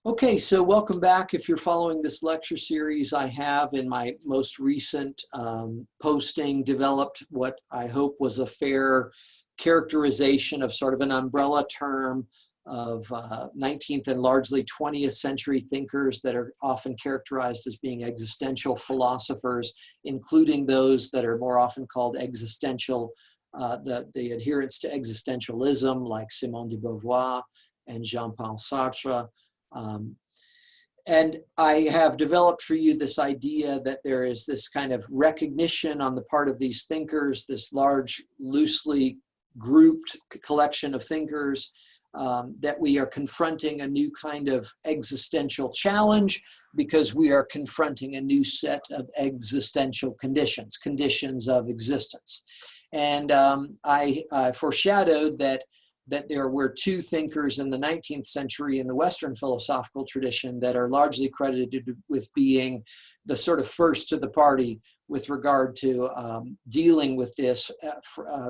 Okay, so welcome back. If you're following this lecture series, I have in my most recent posting developed what I hope was a fair characterization of sort of an umbrella term of 19th and largely 20th century thinkers that are often characterized as being existential philosophers, including those that are more often called existential, the adherents to existentialism like Simone de Beauvoir and Jean-Paul Sartre. And I have developed for you this idea that there is this kind of recognition on the part of these thinkers, this large, loosely grouped collection of thinkers, that we are confronting a new kind of existential challenge because we are confronting a new set of existential conditions of existence. And I foreshadowed that there were two thinkers in the 19th century in the Western philosophical tradition that are largely credited with being the sort of first to the party with regard to dealing with this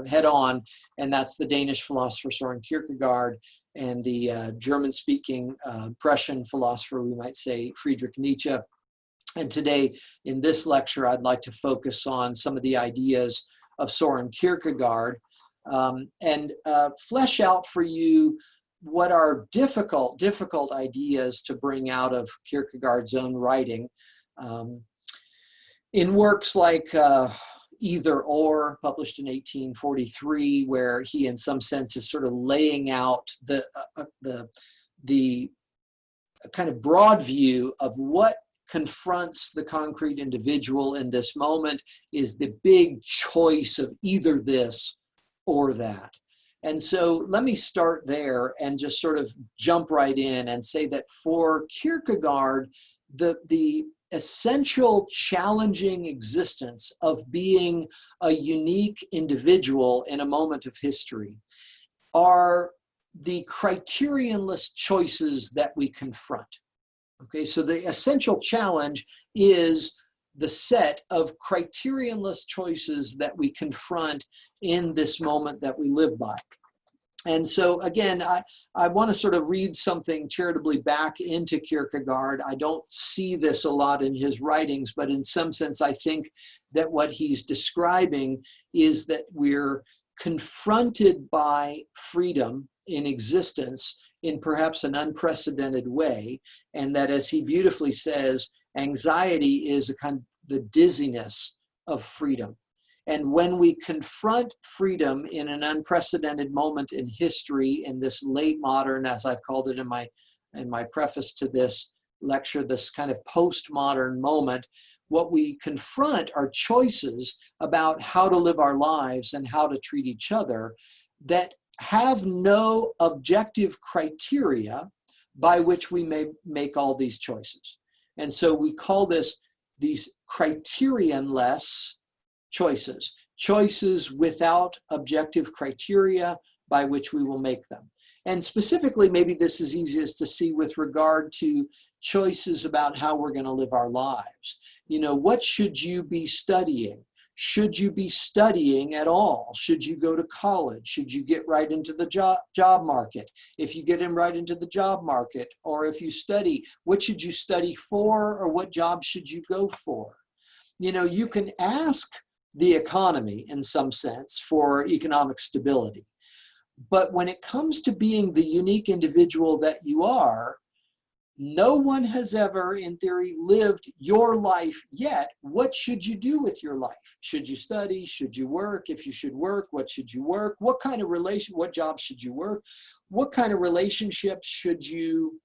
head on, and that's the Danish philosopher Soren Kierkegaard and the German-speaking Prussian philosopher, we might say, Friedrich Nietzsche. And today, in this lecture, I'd like to focus on some of the ideas of Soren Kierkegaard, and flesh out for you what are difficult ideas to bring out of Kierkegaard's own writing. In works like Either Or, published in 1843, where he in some sense is sort of laying out the kind of broad view of what confronts the concrete individual in this moment is the big choice of either this or that. And so let me start there and just sort of jump right in and say that for Kierkegaard, the essential challenging existence of being a unique individual in a moment of history are the criterion-less choices that we confront. Okay, so the essential challenge is the set of criterion-less choices that we confront in this moment that we live by. And so again, I want to sort of read something charitably back into Kierkegaard. I don't see this a lot in his writings, but in some sense, I think that what he's describing is that we're confronted by freedom in existence in perhaps an unprecedented way, and that, as he beautifully says, anxiety is a kind of the dizziness of freedom. And when we confront freedom in an unprecedented moment in history, in this late modern, as I've called it in my preface to this lecture, this kind of postmodern moment, what we confront are choices about how to live our lives and how to treat each other that have no objective criteria by which we may make all these choices. And so we call these criterion-less choices without objective criteria by which we will make them. And specifically, maybe this is easiest to see with regard to choices about how we're going to live our lives. You know, what should you be studying? Should you be studying at all? Should you go to college? Should you get right into the job market? If you get in right into the job market, or if you study, what should you study for, or what job should you go for? You know, you can ask the economy in some sense for economic stability. But when it comes to being the unique individual that you are, no one has ever, in theory, lived your life yet. What should you do with your life? Should you study? Should you work? If you should work, what should you work? What kind of what job should you work? What kind of relationships should you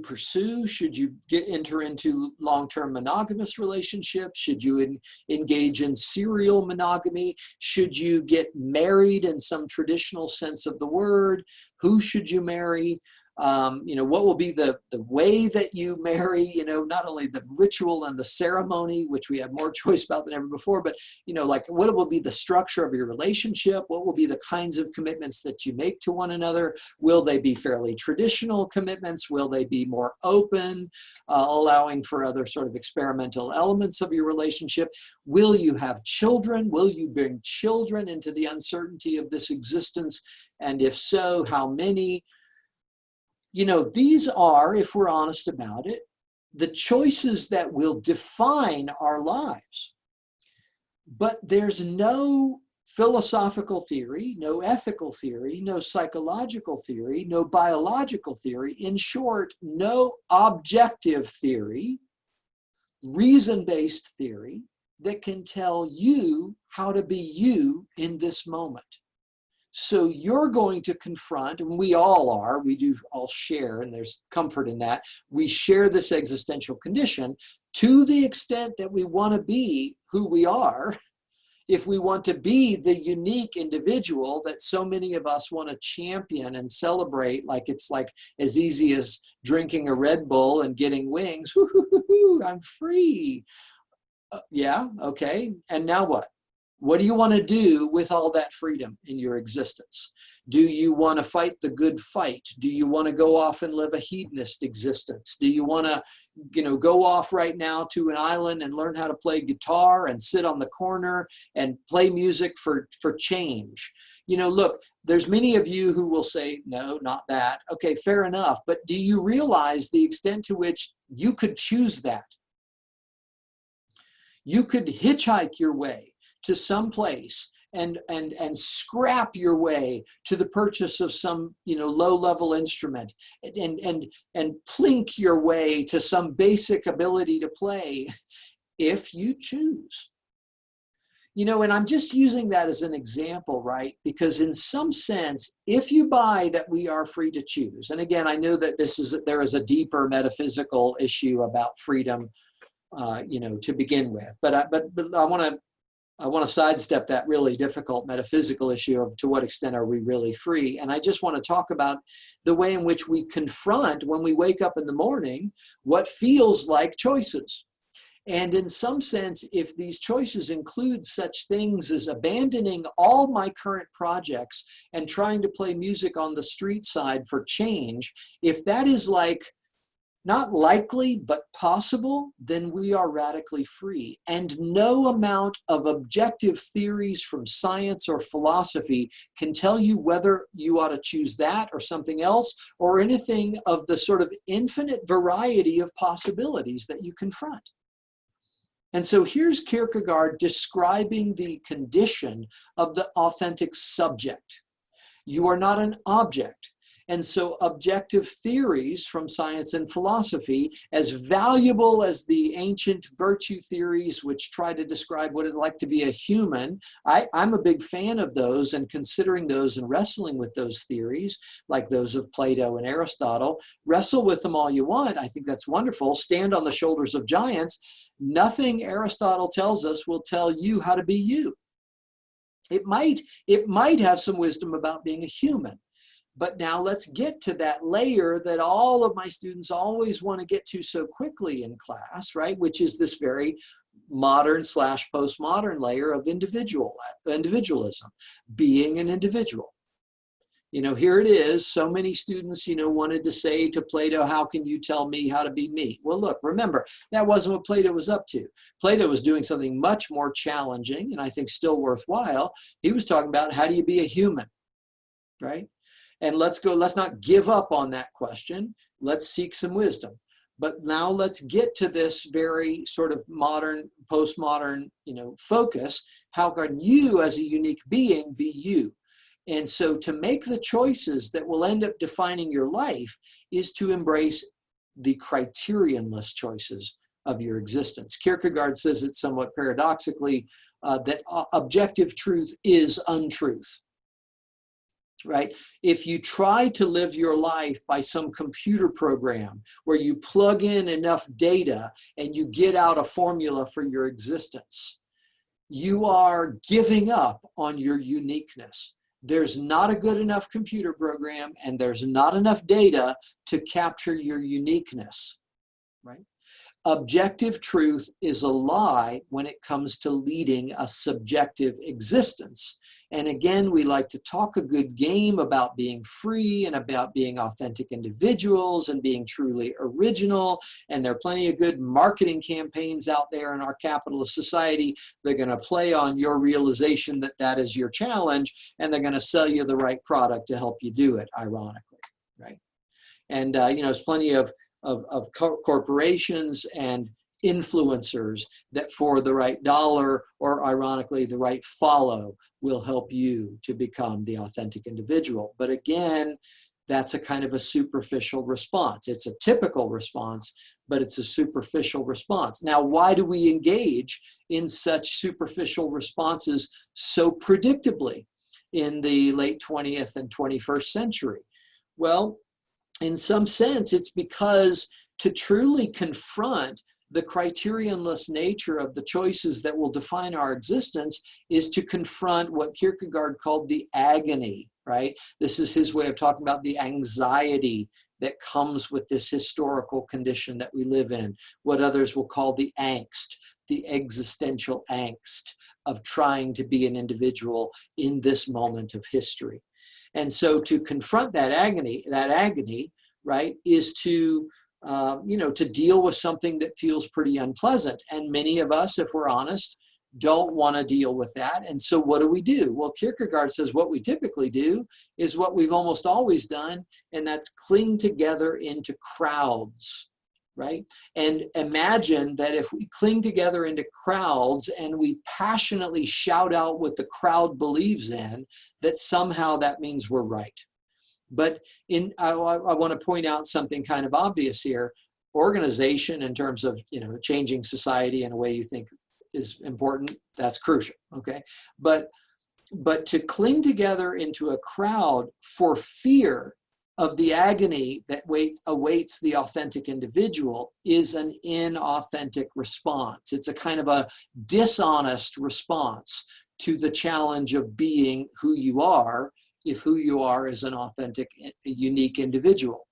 pursue? Should you enter into long-term monogamous relationships? Should you engage in serial monogamy? Should you get married in some traditional sense of the word? Who should you marry? You know, what will be the way that you marry, you know, not only the ritual and the ceremony, which we have more choice about than ever before, but, you know, like what will be the structure of your relationship? What will be the kinds of commitments that you make to one another? Will they be fairly traditional commitments? Will they be more open, allowing for other sort of experimental elements of your relationship? Will you have children? Will you bring children into the uncertainty of this existence? And if so, how many? you know, these are, if we're honest about it, the choices that will define our lives. But there's no philosophical theory, no ethical theory, no psychological theory, no biological theory. In short, no objective theory, reason-based theory that can tell you how to be you in this moment. So you're going to confront, and we all are, we do all share, and there's comfort in that, we share this existential condition to the extent that we want to be who we are. If we want to be the unique individual that so many of us want to champion and celebrate, like it's like as easy as drinking a Red Bull and getting wings, woo-hoo-hoo-hoo, I'm free. Yeah, okay, and now what? What do you want to do with all that freedom in your existence? Do you want to fight the good fight? Do you want to go off and live a hedonist existence? Do you want to, you know, go off right now to an island and learn how to play guitar and sit on the corner and play music for change? You know, look, there's many of you who will say, no, not that. Okay, fair enough. But do you realize the extent to which you could choose that? You could hitchhike your way to some place and scrap your way to the purchase of some, you know, low-level instrument and plink your way to some basic ability to play if you choose. You know, and I'm just using that as an example, right? Because in some sense, if you buy that we are free to choose, and again, I know that there is a deeper metaphysical issue about freedom, you know, to begin with, but I want to sidestep that really difficult metaphysical issue of to what extent are we really free. And I just want to talk about the way in which we confront when we wake up in the morning what feels like choices. And in some sense, if these choices include such things as abandoning all my current projects and trying to play music on the street side for change, if that is like not likely, but possible, then we are radically free. And no amount of objective theories from science or philosophy can tell you whether you ought to choose that or something else or anything of the sort of infinite variety of possibilities that you confront. And so here's Kierkegaard describing the condition of the authentic subject. You are not an object. And so objective theories from science and philosophy, as valuable as the ancient virtue theories, which try to describe what it's like to be a human, I'm a big fan of those and considering those and wrestling with those theories, like those of Plato and Aristotle. Wrestle with them all you want. I think that's wonderful. Stand on the shoulders of giants. Nothing Aristotle tells us will tell you how to be you. It might have some wisdom about being a human. But now let's get to that layer that all of my students always want to get to so quickly in class, right? Which is this very modern / postmodern layer of individualism, being an individual. You know, here it is. So many students, you know, wanted to say to Plato, how can you tell me how to be me? Well, look, remember, that wasn't what Plato was up to. Plato was doing something much more challenging and I think still worthwhile. He was talking about how do you be a human, right? And let's not give up on that question. Let's seek some wisdom. But now let's get to this very sort of modern, postmodern, you know, focus. How can you as a unique being be you? And so to make the choices that will end up defining your life is to embrace the criterionless choices of your existence. Kierkegaard says it somewhat paradoxically that objective truth is untruth. Right? If you try to live your life by some computer program where you plug in enough data and you get out a formula for your existence, you are giving up on your uniqueness. There's not a good enough computer program and there's not enough data to capture your uniqueness, right? Objective truth is a lie when it comes to leading a subjective existence. And again, we like to talk a good game about being free and about being authentic individuals and being truly original. And there are plenty of good marketing campaigns out there in our capitalist society. They're going to play on your realization that that is your challenge, and they're going to sell you the right product to help you do it, ironically, right? And there's plenty of corporations and influencers that for the right dollar, or ironically, the right follow, will help you to become the authentic individual. But again, that's a kind of a superficial response. It's a typical response, but it's a superficial response. Now, why do we engage in such superficial responses so predictably in the late 20th and 21st century? Well, in some sense, it's because to truly confront the criterionless nature of the choices that will define our existence is to confront what Kierkegaard called the agony, right? This is his way of talking about the anxiety that comes with this historical condition that we live in, what others will call the angst, the existential angst of trying to be an individual in this moment of history. And so to confront that agony, right, is to to deal with something that feels pretty unpleasant. And many of us, if we're honest, don't want to deal with that. And so what do? Well, Kierkegaard says what we typically do is what we've almost always done, and that's cling together into crowds, right? And imagine that if we cling together into crowds and we passionately shout out what the crowd believes in, that somehow that means we're right. But I want to point out something kind of obvious here. Organization, in terms of changing society in a way you think is important, that's crucial. Okay, but to cling together into a crowd for fear of the agony that awaits the authentic individual is an inauthentic response. It's a kind of a dishonest response to the challenge of being who you are, if who you are is an authentic, unique individual.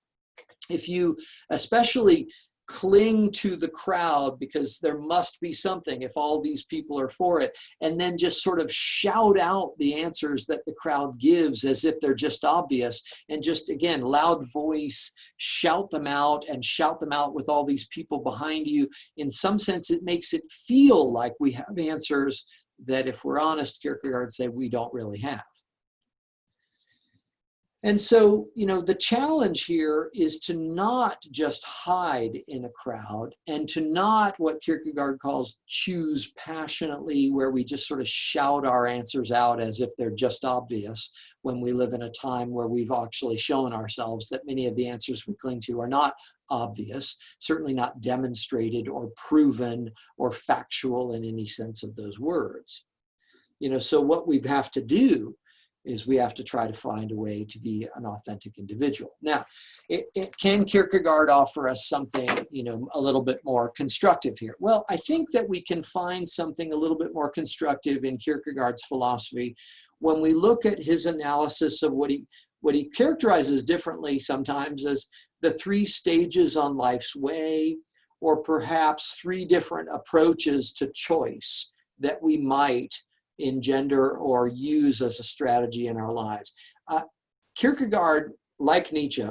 If you especially cling to the crowd because there must be something if all these people are for it, and then just sort of shout out the answers that the crowd gives as if they're just obvious, and just, again, loud voice, shout them out with all these people behind you, in some sense it makes it feel like we have answers that, if we're honest, Kierkegaard say we don't really have. And so, the challenge here is to not just hide in a crowd, and to not, what Kierkegaard calls, choose passionately, where we just sort of shout our answers out as if they're just obvious, when we live in a time where we've actually shown ourselves that many of the answers we cling to are not obvious, certainly not demonstrated or proven or factual in any sense of those words. So what we have to do is we have to try to find a way to be an authentic individual. Now, can Kierkegaard offer us something, a little bit more constructive here? Well, I think that we can find something a little bit more constructive in Kierkegaard's philosophy when we look at his analysis of what he characterizes differently sometimes as the 3 stages on life's way, or perhaps 3 different approaches to choice that we might engender or use as a strategy in our lives. Kierkegaard, like Nietzsche,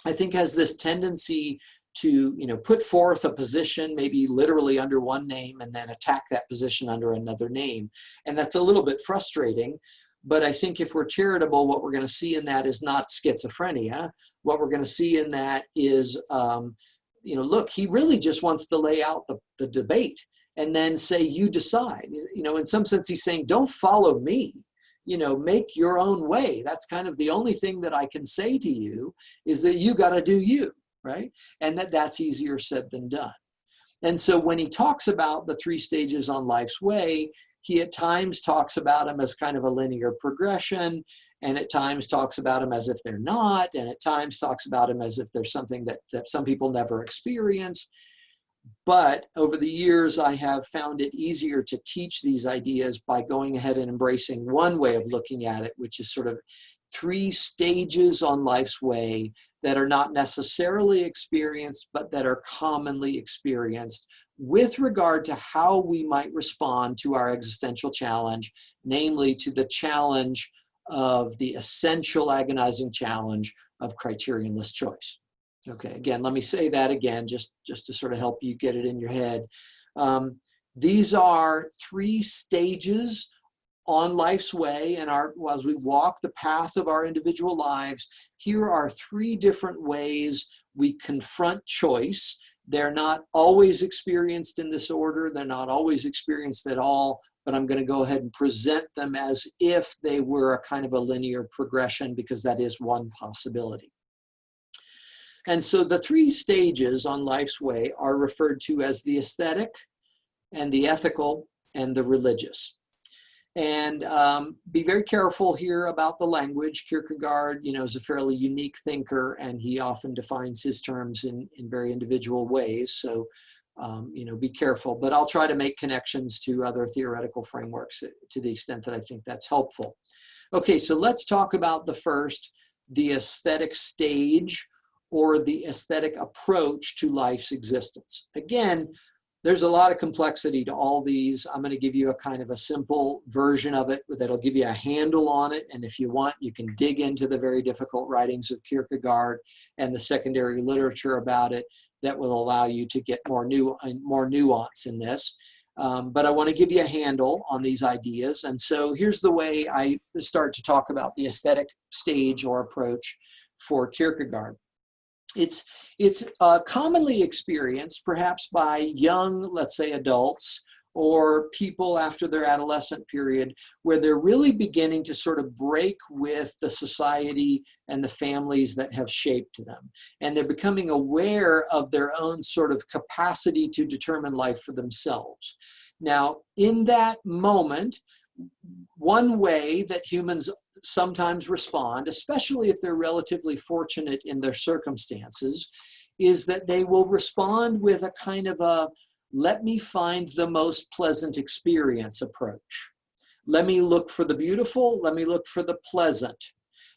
I think has this tendency to put forth a position, maybe literally under one name, and then attack that position under another name. And that's a little bit frustrating, but I think if we're charitable, what we're going to see in that is not schizophrenia. What we're going to see in that is, look, he really just wants to lay out the debate and then say, you decide. In some sense, he's saying, don't follow me. Make your own way. That's kind of the only thing that I can say to you, is that you got to do you, right? And that's easier said than done. And so when he talks about the 3 stages on life's way, he at times talks about them as kind of a linear progression, and at times talks about them as if they're not, and at times talks about them as if there's something that some people never experience. But over the years, I have found it easier to teach these ideas by going ahead and embracing one way of looking at it, which is sort of 3 stages on life's way that are not necessarily experienced, but that are commonly experienced with regard to how we might respond to our existential challenge, namely to the challenge of the essential agonizing challenge of criterionless choice. Okay, again, let me say that again, just to sort of help you get it in your head. These are 3 stages on life's way and as we walk the path of our individual lives, here are 3 different ways we confront choice. They're not always experienced in this order. They're not always experienced at all, but I'm going to go ahead and present them as if they were a kind of a linear progression, because that is one possibility. And so the 3 stages on life's way are referred to as the aesthetic and the ethical and the religious. And be very careful here about the language. Kierkegaard, is a fairly unique thinker, and he often defines his terms in very individual ways. So, be careful. But I'll try to make connections to other theoretical frameworks to the extent that I think that's helpful. Okay, so let's talk about the first, the aesthetic stage, or the aesthetic approach to life's existence. Again, there's a lot of complexity to all these. I'm going to give you a kind of a simple version of it that'll give you a handle on it. And if you want, you can dig into the very difficult writings of Kierkegaard and the secondary literature about it that will allow you to get more nuance in this. But I want to give you a handle on these ideas. And so here's the way I start to talk about the aesthetic stage or approach for Kierkegaard. It's commonly experienced perhaps by young, let's say, adults or people after their adolescent period, where they're really beginning to sort of break with the society and the families that have shaped them. And they're becoming aware of their own sort of capacity to determine life for themselves. Now, in that moment, one way that humans sometimes respond, especially if they're relatively fortunate in their circumstances, is that they will respond with a kind of a, let me find the most pleasant experience approach. Let me look for the beautiful, let me look for the pleasant.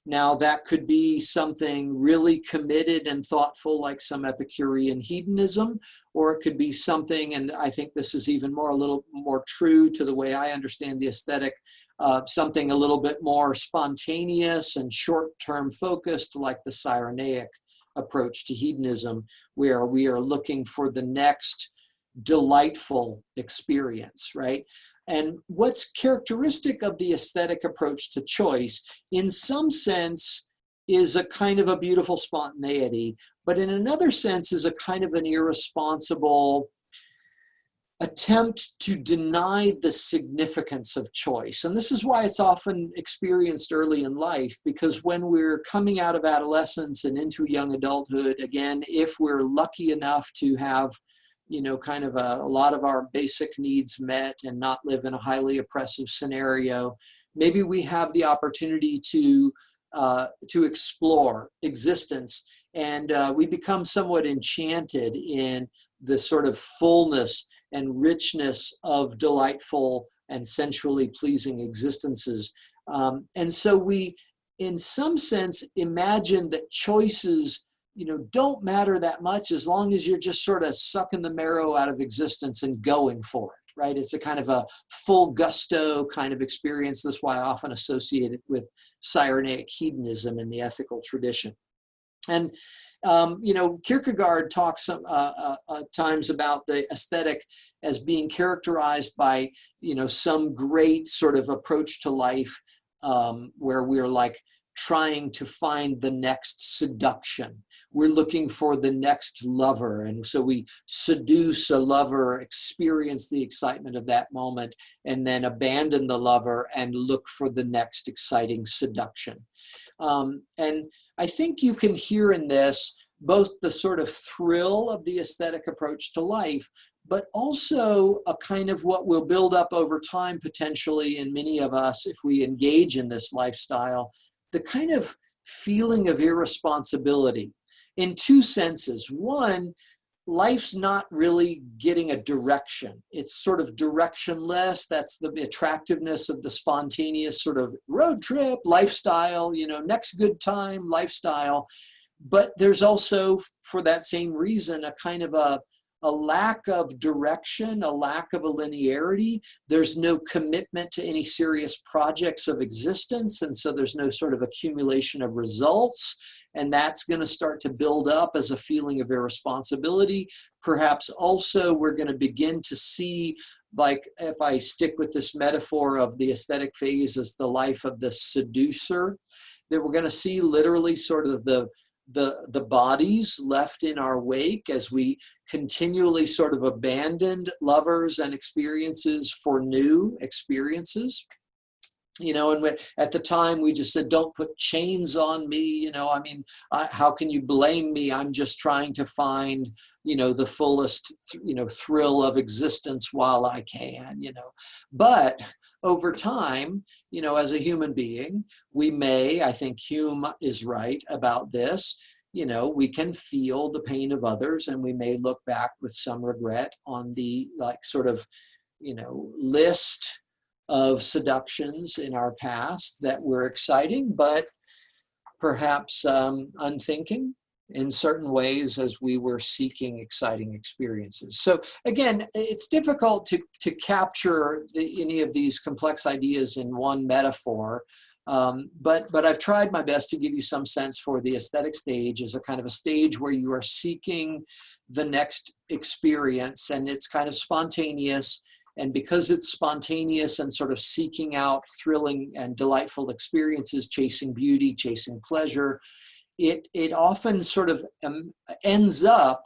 Now, that could be something really committed and thoughtful, like some Epicurean hedonism, or it could be something, and I think this is even a little more true to the way I understand the aesthetic, something a little bit more spontaneous and short-term focused, like the Cyrenaic approach to hedonism, where we are looking for the next delightful experience, right? And what's characteristic of the aesthetic approach to choice, in some sense, is a kind of a beautiful spontaneity, but in another sense is a kind of an irresponsible attempt to deny the significance of choice. And this is why it's often experienced early in life, because when we're coming out of adolescence and into young adulthood, again, if we're lucky enough to have kind of a lot of our basic needs met and not live in a highly oppressive scenario, maybe we have the opportunity to explore existence, and we become somewhat enchanted in the sort of fullness and richness of delightful and sensually pleasing existences. And so we, in some sense, imagine that choices don't matter that much as long as you're just sort of sucking the marrow out of existence and going for it, right? It's a kind of a full gusto kind of experience. That's why I often associate it with Cyrenaic hedonism in the ethical tradition. And, Kierkegaard talks times about the aesthetic as being characterized by, some great sort of approach to life where we're like trying to find the next seduction. We're looking for the next lover. And so we seduce a lover, experience the excitement of that moment, and then abandon the lover and look for the next exciting seduction. And I think you can hear in this both the sort of thrill of the aesthetic approach to life, but also a kind of what will build up over time potentially in many of us if we engage in this lifestyle, the kind of feeling of irresponsibility in 2 senses. One, life's not really getting a direction. It's sort of directionless. That's the attractiveness of the spontaneous sort of road trip, lifestyle, next good time lifestyle. But there's also, for that same reason, a kind of a lack of direction, a lack of a linearity. There's no commitment to any serious projects of existence. And so there's no sort of accumulation of results. And that's going to start to build up as a feeling of irresponsibility. Perhaps also we're going to begin to see like if I stick with this metaphor of the aesthetic phase as the life of the seducer, that we're going to see literally sort of the bodies left in our wake as we continually sort of abandoned lovers and experiences for new experiences. You know, and at the time we just said, don't put chains on me. You know, I mean, how can you blame me? I'm just trying to find, you know, the fullest, you know, thrill of existence while I can, you know. But over time, you know, as a human being, we may, I think Hume is right about this, you know, we can feel the pain of others, and we may look back with some regret on the, like, sort of, you know, list of seductions in our past that were exciting, but perhaps unthinking in certain ways as we were seeking exciting experiences. So again, it's difficult to capture any of these complex ideas in one metaphor, but I've tried my best to give you some sense for the aesthetic stage as a kind of a stage where you are seeking the next experience, and it's kind of spontaneous. And because it's spontaneous and sort of seeking out thrilling and delightful experiences, chasing beauty, chasing pleasure, it often sort of ends up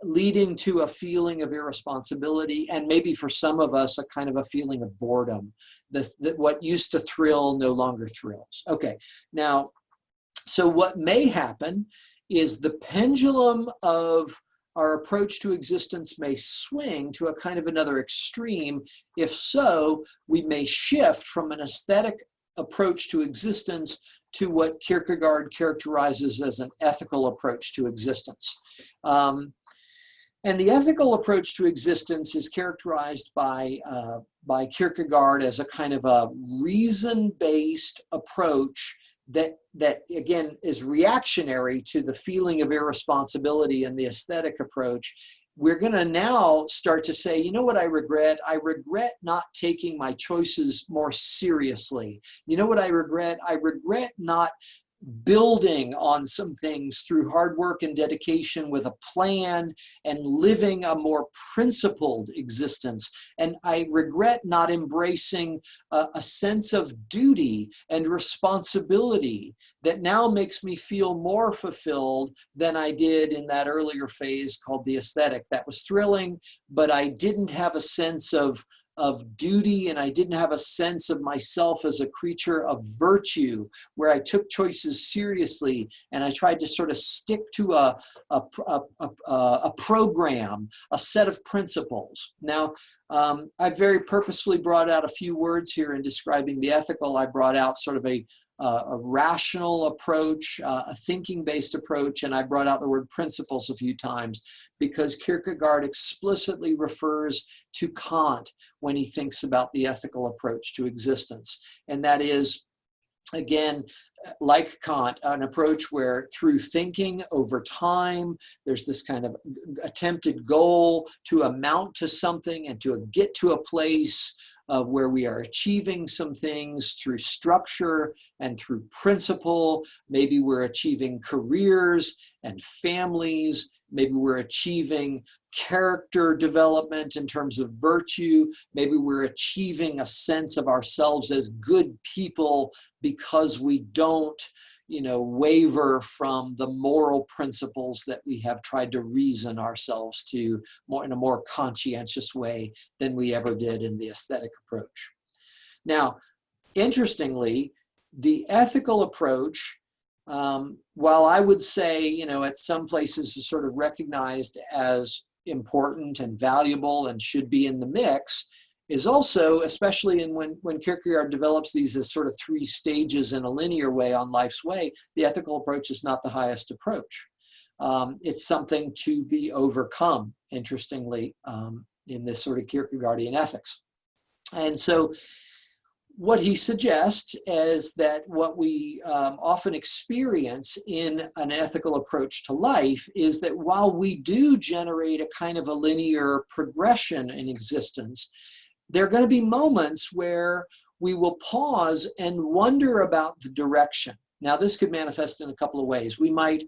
leading to a feeling of irresponsibility, and maybe for some of us, a kind of a feeling of boredom. That what used to thrill no longer thrills. Okay, now, so what may happen is the pendulum of our approach to existence may swing to a kind of another extreme. If so, we may shift from an aesthetic approach to existence to what Kierkegaard characterizes as an ethical approach to existence. And the ethical approach to existence is characterized by Kierkegaard as a kind of a reason-based approach that again is reactionary to the feeling of irresponsibility in the aesthetic approach. We're going to now start to say, you know what I regret? I regret not taking my choices more seriously. You know what I regret? I regret not building on some things through hard work and dedication with a plan and living a more principled existence. And I regret not embracing a sense of duty and responsibility that now makes me feel more fulfilled than I did in that earlier phase called the aesthetic. That was thrilling, but I didn't have a sense of duty, and I didn't have a sense of myself as a creature of virtue, where I took choices seriously and I tried to sort of stick to a program, a set of principles. Now, I very purposefully brought out a few words here in describing the ethical. I brought out sort of a rational approach, a thinking-based approach, and I brought out the word principles a few times because Kierkegaard explicitly refers to Kant when he thinks about the ethical approach to existence. And that is, again, like Kant, an approach where through thinking over time, there's this kind of attempted goal to amount to something and to get to a place where we are achieving some things through structure and through principle. Maybe we're achieving careers and families. Maybe we're achieving character development in terms of virtue. Maybe we're achieving a sense of ourselves as good people because we don't, waver from the moral principles that we have tried to reason ourselves to in a more conscientious way than we ever did in the aesthetic approach. Now, interestingly, the ethical approach, while I would say, at some places is sort of recognized as important and valuable and should be in the mix, is also, especially when Kierkegaard develops these as sort of three stages in a linear way on life's way, the ethical approach is not the highest approach. It's something to be overcome, interestingly, in this sort of Kierkegaardian ethics. And so what he suggests is that what we often experience in an ethical approach to life is that while we do generate a kind of a linear progression in existence, there are going to be moments where we will pause and wonder about the direction. Now, this could manifest in a couple of ways. We might,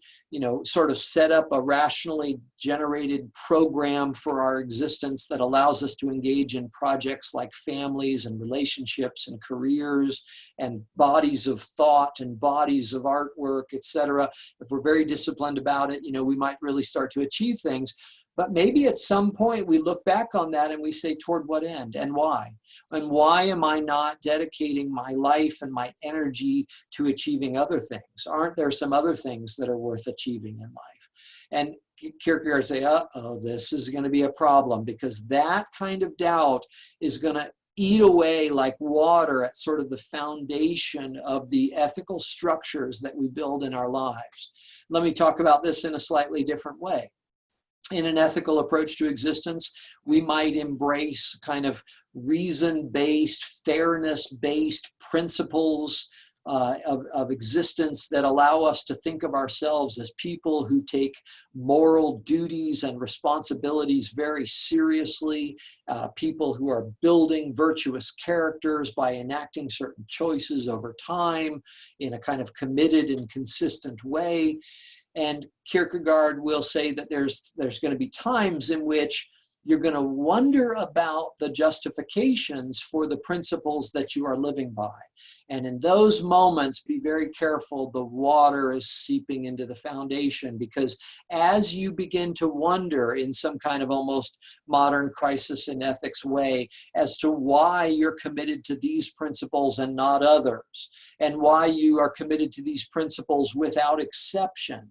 sort of set up a rationally generated program for our existence that allows us to engage in projects like families and relationships and careers and bodies of thought and bodies of artwork, etc. If we're very disciplined about it, we might really start to achieve things. But maybe at some point we look back on that and we say, toward what end and why? And why am I not dedicating my life and my energy to achieving other things? Aren't there some other things that are worth achieving in life? And Kierkegaard say, uh-oh, this is going to be a problem, because that kind of doubt is going to eat away like water at sort of the foundation of the ethical structures that we build in our lives. Let me talk about this in a slightly different way. In an ethical approach to existence, we might embrace kind of reason-based, fairness-based principles of existence that allow us to think of ourselves as people who take moral duties and responsibilities very seriously, people who are building virtuous characters by enacting certain choices over time in a kind of committed and consistent way. And Kierkegaard will say that there's going to be times in which you're going to wonder about the justifications for the principles that you are living by. And in those moments, be very careful. The water is seeping into the foundation, because as you begin to wonder in some kind of almost modern crisis in ethics way as to why you're committed to these principles and not others, and why you are committed to these principles without exception,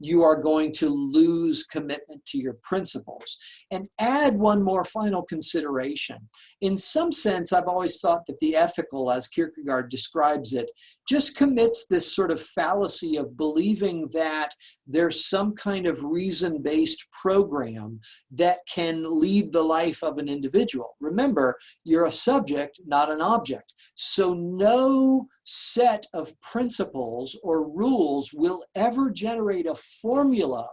you are going to lose commitment to your principles. And add one more final consideration. In some sense, I've always thought that the ethical, as Kierkegaard describes it, just commits this sort of fallacy of believing that there's some kind of reason-based program that can lead the life of an individual. Remember, you're a subject, not an object. So no set of principles or rules will ever generate a formula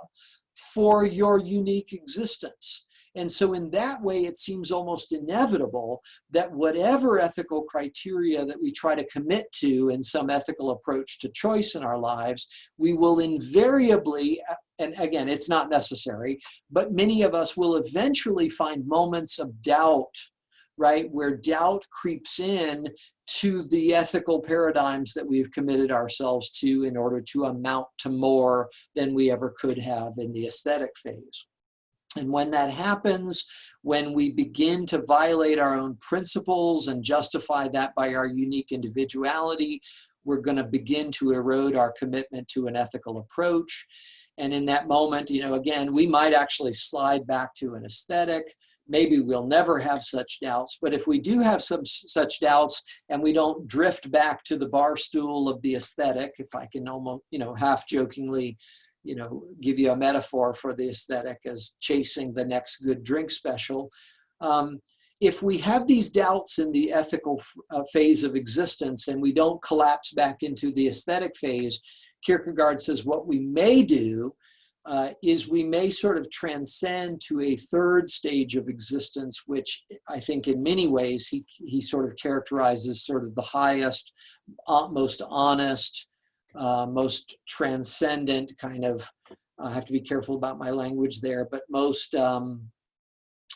for your unique existence. And so in that way, it seems almost inevitable that whatever ethical criteria that we try to commit to in some ethical approach to choice in our lives, we will invariably, and again, it's not necessary, but many of us will eventually find moments of doubt, right, where doubt creeps in to the ethical paradigms that we've committed ourselves to in order to amount to more than we ever could have in the aesthetic phase. And when that happens, when we begin to violate our own principles and justify that by our unique individuality, we're going to begin to erode our commitment to an ethical approach. And in that moment, again, we might actually slide back to an aesthetic. Maybe we'll never have such doubts, but if we do have some such doubts and we don't drift back to the bar stool of the aesthetic, if I can almost, half jokingly, give you a metaphor for the aesthetic as chasing the next good drink special. If we have these doubts in the ethical phase of existence and we don't collapse back into the aesthetic phase, Kierkegaard says what we may do is we may sort of transcend to a third stage of existence, which I think in many ways he sort of characterizes sort of the highest, most honest, most transcendent kind of, I have to be careful about my language there, but most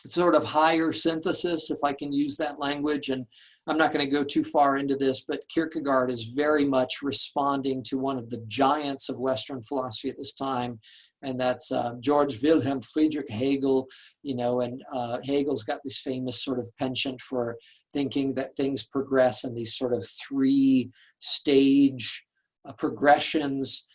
sort of higher synthesis, if I can use that language. And I'm not going to go too far into this, but Kierkegaard is very much responding to one of the giants of Western philosophy at this time, and that's George Wilhelm Friedrich Hegel, and Hegel's got this famous sort of penchant for thinking that things progress in these sort of three-stage progressions.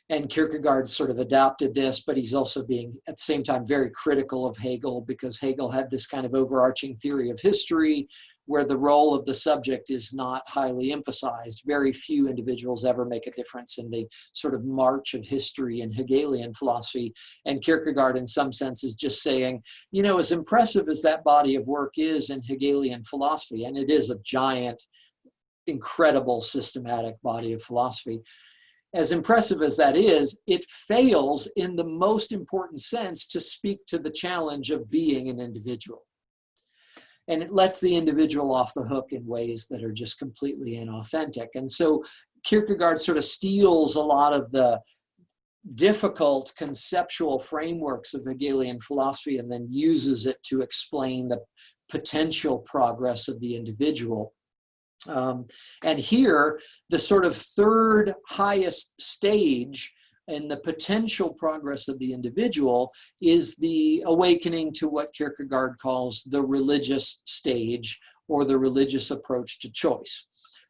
And Kierkegaard sort of adopted this, but he's also being at the same time very critical of Hegel, because Hegel had this kind of overarching theory of history where the role of the subject is not highly emphasized. Very few individuals ever make a difference in the sort of march of history in Hegelian philosophy. And Kierkegaard, in some sense, is just saying, as impressive as that body of work is in Hegelian philosophy, and it is a giant, incredible systematic body of philosophy, as impressive as that is, it fails in the most important sense to speak to the challenge of being an individual. And it lets the individual off the hook in ways that are just completely inauthentic. And so Kierkegaard sort of steals a lot of the difficult conceptual frameworks of Hegelian philosophy and then uses it to explain the potential progress of the individual. And here, the sort of third highest stage in the potential progress of the individual is the awakening to what Kierkegaard calls the religious stage, or the religious approach to choice.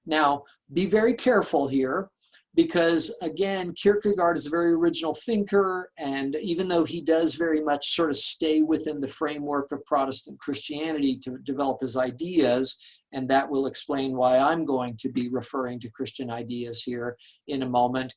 Now, be very careful here, because again, Kierkegaard is a very original thinker, and even though he does very much sort of stay within the framework of Protestant Christianity to develop his ideas, and that will explain why I'm going to be referring to Christian ideas here in a moment,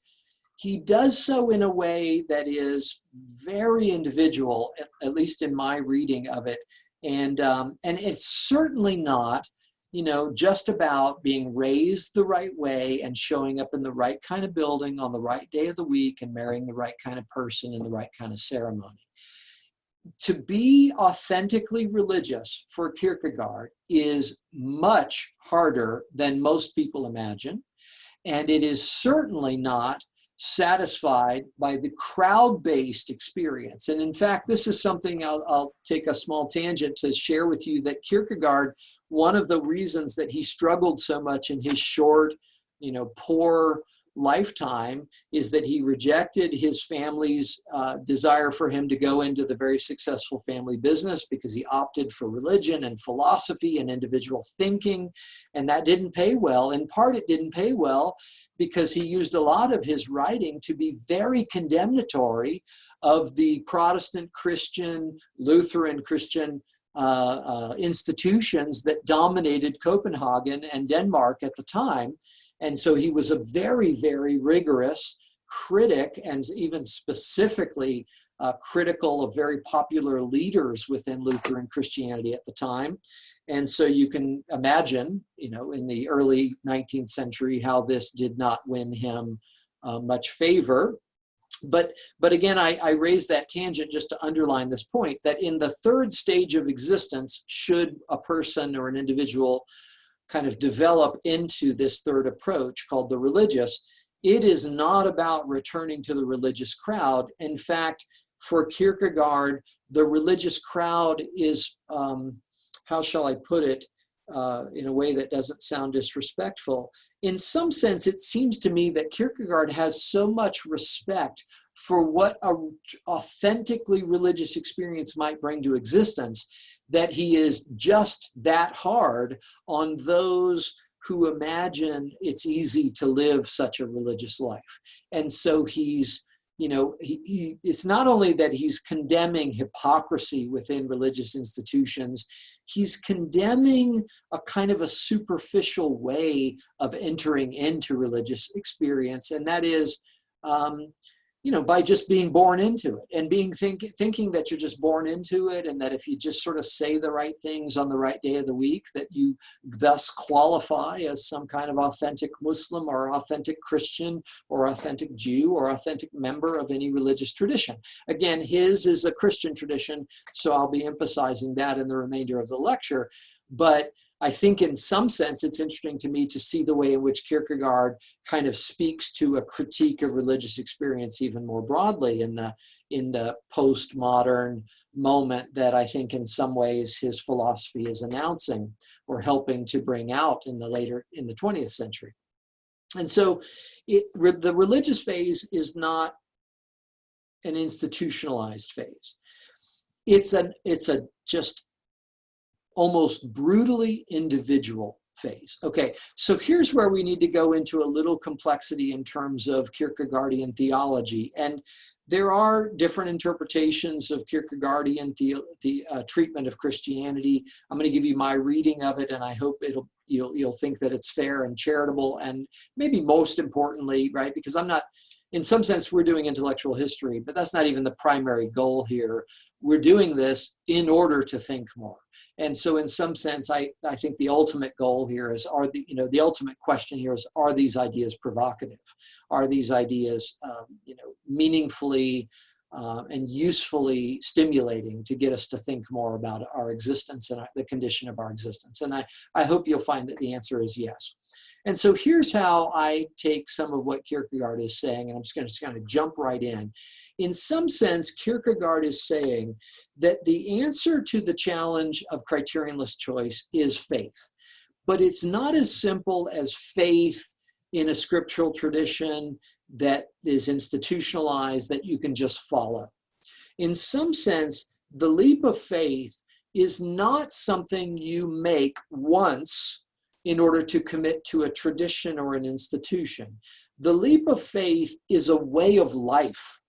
he does so in a way that is very individual, at least in my reading of it. And it's certainly not, you know, just about being raised the right way and showing up in the right kind of building on the right day of the week and marrying the right kind of person in the right kind of ceremony. To be authentically religious for Kierkegaard is much harder than most people imagine. And it is certainly not satisfied by the crowd-based experience. And in fact, this is something I'll take a small tangent to share with you, that Kierkegaard, one of the reasons that he struggled so much in his short, you know, poor lifetime is that he rejected his family's desire for him to go into the very successful family business, because he opted for religion and philosophy and individual thinking, and that didn't pay well. In part, it didn't pay well because he used a lot of his writing to be very condemnatory of the Protestant Christian, Lutheran Christian institutions that dominated Copenhagen and Denmark at the time. And so he was a very, very rigorous critic, and even specifically critical of very popular leaders within Lutheran Christianity at the time. And so you can imagine, you know, in the early 19th century, how this did not win him much favor. But again, I raise that tangent just to underline this point, that in the third stage of existence, should a person or an individual kind of develop into this third approach called the religious, it is not about returning to the religious crowd. In fact, for Kierkegaard, the religious crowd is, how shall I put it, in a way that doesn't sound disrespectful. In some sense, it seems to me that Kierkegaard has so much respect for what an authentically religious experience might bring to existence, that he is just that hard on those who imagine it's easy to live such a religious life. And so he's, you know, it's not only that he's condemning hypocrisy within religious institutions, he's condemning a kind of a superficial way of entering into religious experience. And that is, you know, by just being born into it and thinking that you're just born into it, and that if you just sort of say the right things on the right day of the week, that you thus qualify as some kind of authentic Muslim or authentic Christian or authentic Jew or authentic member of any religious tradition. Again, his is a Christian tradition, so I'll be emphasizing that in the remainder of the lecture. But I think in some sense, it's interesting to me to see the way in which Kierkegaard kind of speaks to a critique of religious experience even more broadly in the postmodern moment that I think in some ways his philosophy is announcing or helping to bring out in the 20th century. And so the religious phase is not an institutionalized phase. It's a just almost brutally individual phase. Okay, so here's where we need to go into a little complexity in terms of Kierkegaardian theology. And there are different interpretations of Kierkegaardian treatment of Christianity. I'm going to give you my reading of it, and I hope you'll think that it's fair and charitable, and maybe most importantly, right, because I'm not, in some sense, we're doing intellectual history, but that's not even the primary goal here. We're doing this in order to think more. And so in some sense, I think the ultimate goal here is, the ultimate question here is, are these ideas provocative? Are these ideas, meaningfully and usefully stimulating to get us to think more about our existence and the condition of our existence. And I hope you'll find that the answer is yes. And so here's how I take some of what Kierkegaard is saying, and I'm just going to kind of jump right in. In some sense, Kierkegaard is saying that the answer to the challenge of criterionless choice is faith. But it's not as simple as faith in a scriptural tradition that is institutionalized that you can just follow. In some sense, the leap of faith is not something you make once in order to commit to a tradition or an institution. The leap of faith is a way of life.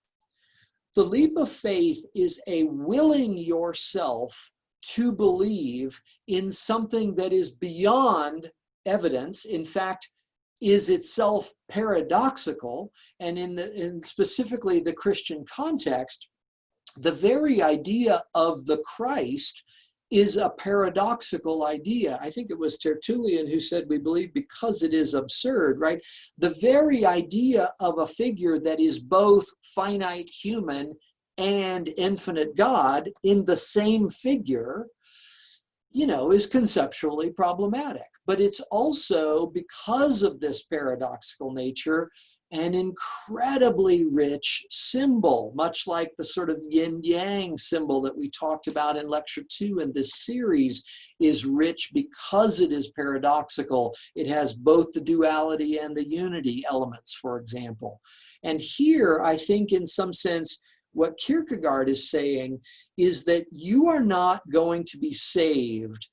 The leap of faith is a willing yourself to believe in something that is beyond evidence, in fact, is itself paradoxical, and in specifically the Christian context, the very idea of the Christ is a paradoxical idea. I think it was Tertullian who said we believe because it is absurd, right? The very idea of a figure that is both finite human and infinite God in the same figure, is conceptually problematic. But it's also, because of this paradoxical nature, an incredibly rich symbol, much like the sort of yin-yang symbol that we talked about in lecture 2 in this series is rich because it is paradoxical. It has both the duality and the unity elements, for example. And here, I think in some sense, what Kierkegaard is saying is that you are not going to be saved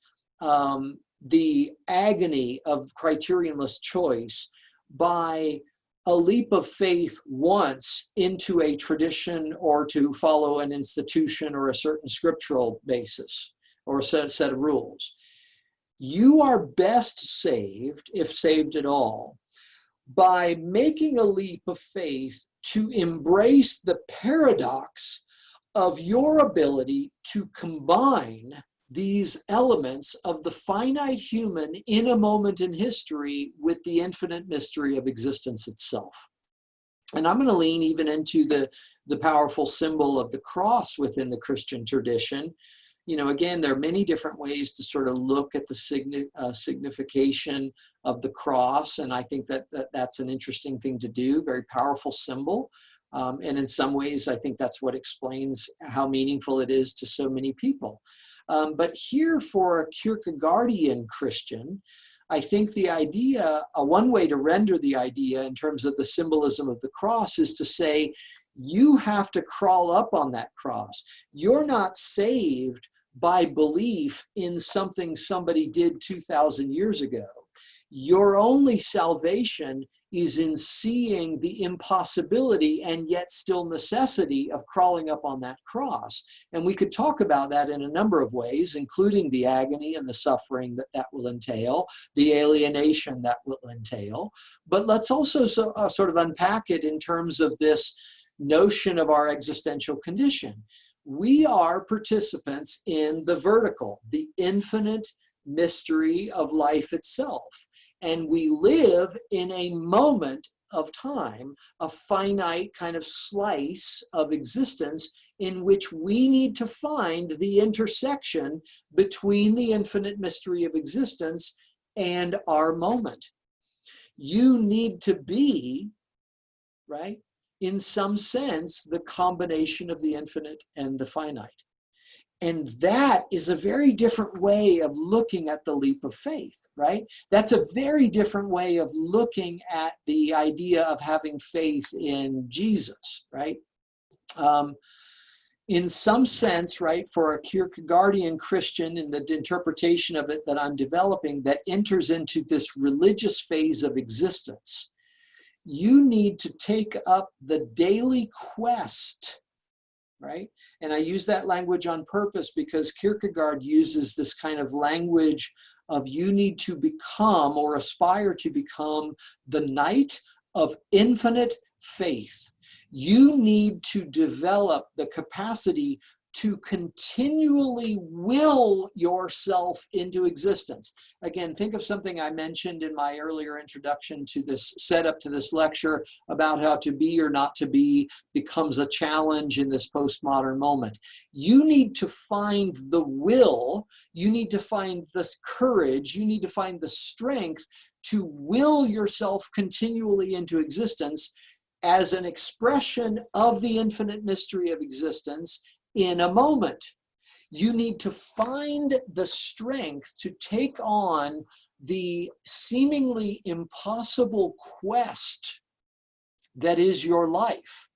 the agony of criterionless choice by a leap of faith once into a tradition or to follow an institution or a certain scriptural basis or a set of rules. You are best saved, if saved at all, by making a leap of faith to embrace the paradox of your ability to combine these elements of the finite human in a moment in history with the infinite mystery of existence itself. And I'm going to lean even into the powerful symbol of the cross within the Christian tradition. Again, there are many different ways to sort of look at the signification of the cross, and I think that's an interesting thing to do, very powerful symbol. And in some ways, I think that's what explains how meaningful it is to so many people. But here for a Kierkegaardian Christian, I think the idea, one way to render the idea in terms of the symbolism of the cross is to say, you have to crawl up on that cross. You're not saved by belief in something somebody did 2,000 years ago. Your only salvation is in seeing the impossibility and yet still necessity of crawling up on that cross. And we could talk about that in a number of ways, including the agony and the suffering that will entail, the alienation that will entail. But let's also sort of unpack it in terms of this notion of our existential condition. We are participants in the vertical, the infinite mystery of life itself. And we live in a moment of time, a finite kind of slice of existence in which we need to find the intersection between the infinite mystery of existence and our moment. You need to be, right, in some sense, the combination of the infinite and the finite. And that is a very different way of looking at the leap of faith, right? That's a very different way of looking at the idea of having faith in Jesus, right? In some sense, right, for a Kierkegaardian Christian in the interpretation of it that I'm developing that enters into this religious phase of existence, you need to take up the daily quest, right? And I use that language on purpose because Kierkegaard uses this kind of language of you need to become or aspire to become the knight of infinite faith. You need to develop the capacity to continually will yourself into existence. Again, think of something I mentioned in my earlier introduction to this setup to this lecture about how to be or not to be becomes a challenge in this postmodern moment. You need to find the will, you need to find this courage, you need to find the strength to will yourself continually into existence as an expression of the infinite mystery of existence in a moment. You need to find the strength to take on the seemingly impossible quest that is your life.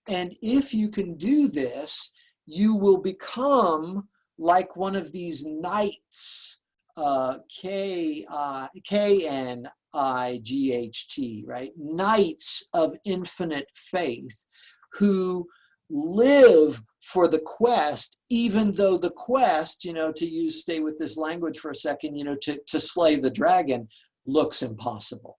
And if you can do this, you will become like one of these knights, K-N-I-G-H-T, right? Knights of infinite faith who live for the quest, even though the quest, stay with this language for a second, to slay the dragon looks impossible.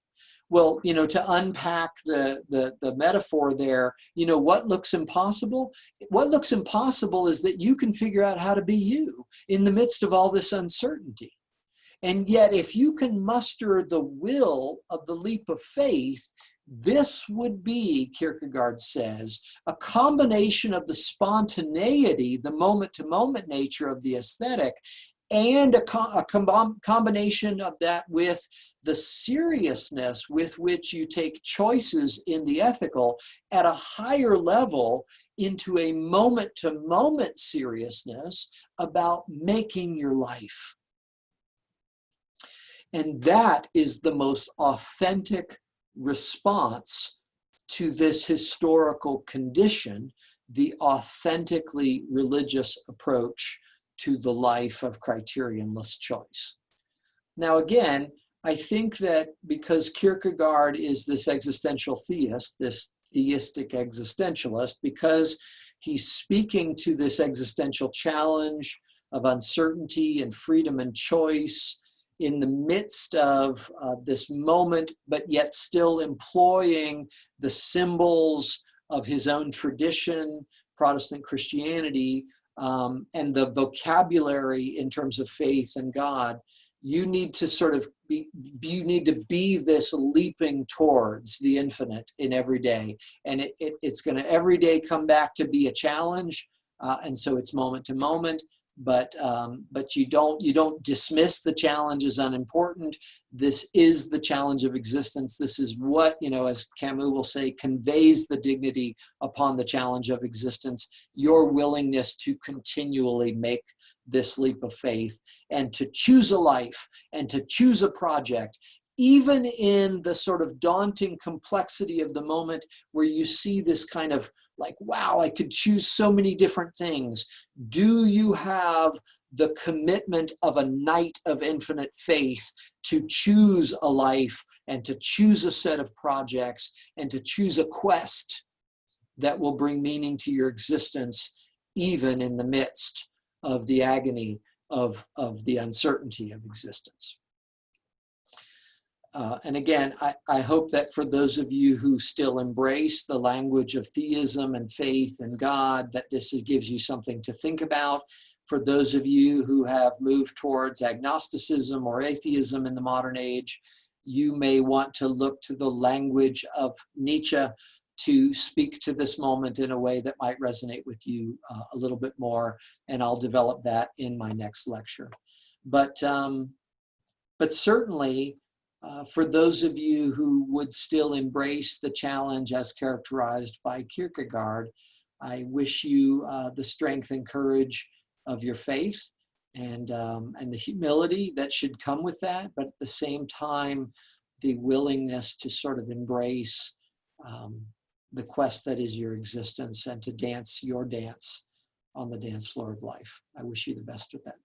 Well, to unpack the metaphor there, what looks impossible? What looks impossible is that you can figure out how to be you in the midst of all this uncertainty. And yet, if you can muster the will of the leap of faith, this would be, Kierkegaard says, a combination of the spontaneity, the moment-to-moment nature of the aesthetic, and a combination of that with the seriousness with which you take choices in the ethical at a higher level into a moment-to-moment seriousness about making your life. And that is the most authentic response to this historical condition, the authentically religious approach to the life of criterionless choice. Now, again, I think that because Kierkegaard is this existential theist, this theistic existentialist, because he's speaking to this existential challenge of uncertainty and freedom and choice in the midst of this moment, but yet still employing the symbols of his own tradition, Protestant Christianity, and the vocabulary in terms of faith and God. You need to be this leaping towards the infinite in every day. And it's going to every day come back to be a challenge. And so it's moment to moment. But you don't dismiss the challenge as unimportant. This is the challenge of existence. This is what, as Camus will say, conveys the dignity upon the challenge of existence. Your willingness to continually make this leap of faith and to choose a life and to choose a project, even in the sort of daunting complexity of the moment where you see this kind of like, wow, I could choose so many different things. Do you have the commitment of a knight of infinite faith to choose a life and to choose a set of projects and to choose a quest that will bring meaning to your existence, even in the midst of the agony of the uncertainty of existence? And again, I hope that for those of you who still embrace the language of theism and faith and God, that this gives you something to think about. For those of you who have moved towards agnosticism or atheism in the modern age, you may want to look to the language of Nietzsche to speak to this moment in a way that might resonate with you a little bit more, and I'll develop that in my next lecture. But certainly, for those of you who would still embrace the challenge as characterized by Kierkegaard, I wish you the strength and courage of your faith and the humility that should come with that, but at the same time, the willingness to sort of embrace the quest that is your existence and to dance your dance on the dance floor of life. I wish you the best with that.